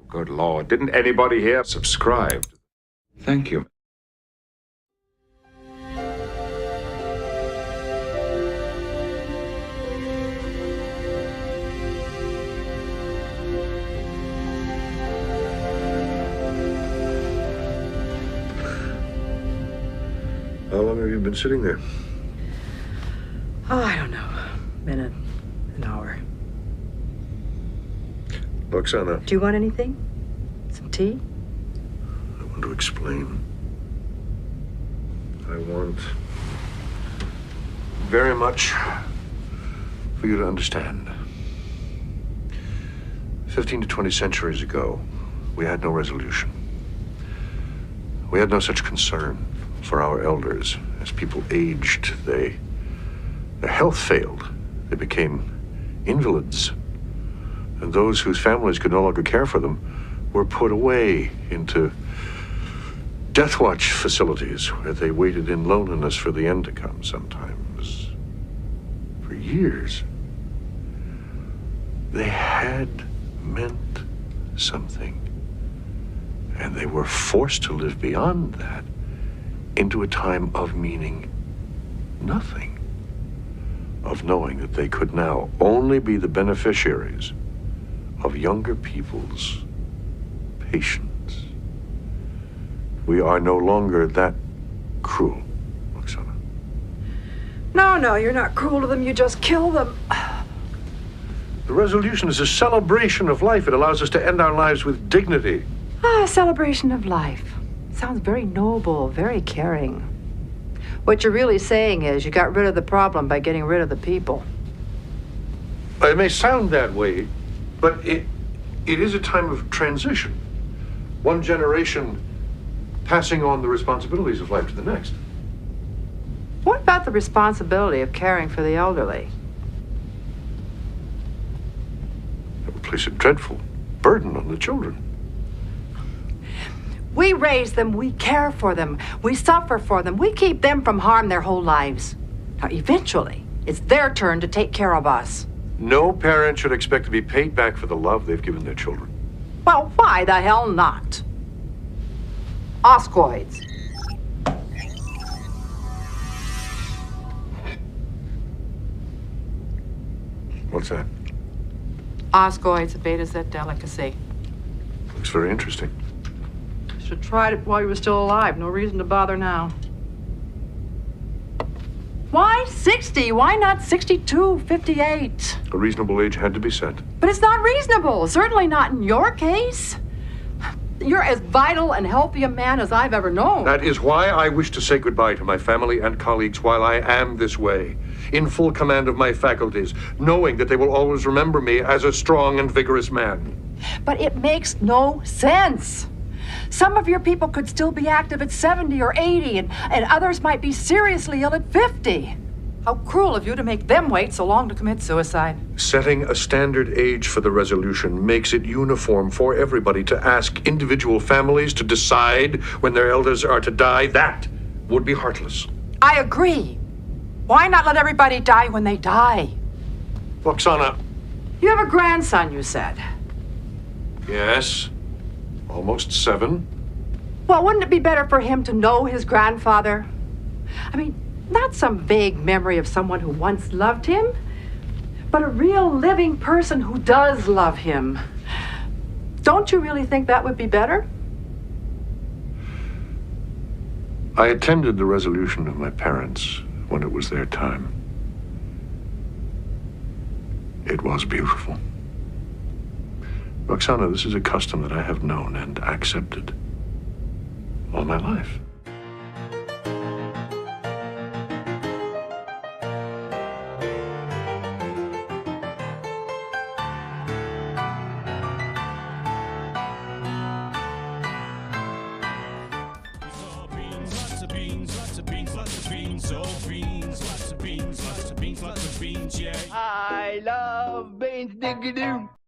Good Lord, didn't anybody here subscribe? Thank you. How long have you been sitting there? Oh, I don't know. Minute, an hour. Roxana, Do you want anything? Some tea? I want to explain. I want very much for you to understand. 15 to 20 centuries ago, we had no resolution. We had no such concern for our elders. As people aged, their health failed. They became invalids. And those whose families could no longer care for them were put away into death watch facilities where they waited in loneliness for the end to come, sometimes for years. They had meant something, and they were forced to live beyond that into a time of meaning nothing, of knowing that they could now only be the beneficiaries of younger people's patience. We are no longer that cruel, Roxana. No, you're not cruel to them. You just kill them. The resolution is a celebration of life. It allows us to end our lives with dignity. A celebration of life. Sounds very noble, very caring. What you're really saying is you got rid of the problem by getting rid of the people. It may sound that way, but it is a time of transition. One generation passing on the responsibilities of life to the next. What about the responsibility of caring for the elderly? That would place a dreadful burden on the children. We raise them, we care for them, we suffer for them, we keep them from harm their whole lives. Now, eventually, it's their turn to take care of us. No parent should expect to be paid back for the love they've given their children. Well, why the hell not? Oscoids. What's that? Oscoids, a beta Z delicacy. Looks very interesting. Should have tried it while you were still alive. No reason to bother now. Why 60? Why not 62, 58? A reasonable age had to be set. But it's not reasonable. Certainly not in your case. You're as vital and healthy a man as I've ever known. That is why I wish to say goodbye to my family and colleagues while I am this way, in full command of my faculties, knowing that they will always remember me as a strong and vigorous man. But it makes no sense. Some of your people could still be active at 70 or 80, and others might be seriously ill at 50. How cruel of you to make them wait so long to commit suicide. Setting a standard age for the resolution makes it uniform for everybody to ask individual families to decide when their elders are to die. That would be heartless. I agree. Why not let everybody die when they die? Roxana. You have a grandson, you said. Yes. Almost 7. Well, wouldn't it be better for him to know his grandfather? I mean, not some vague memory of someone who once loved him, but a real living person who does love him. Don't you really think that would be better? I attended the resolution of my parents when it was their time. It was beautiful. Roxana, this is a custom that I have known and accepted all my life. I love beans, diggity-doo.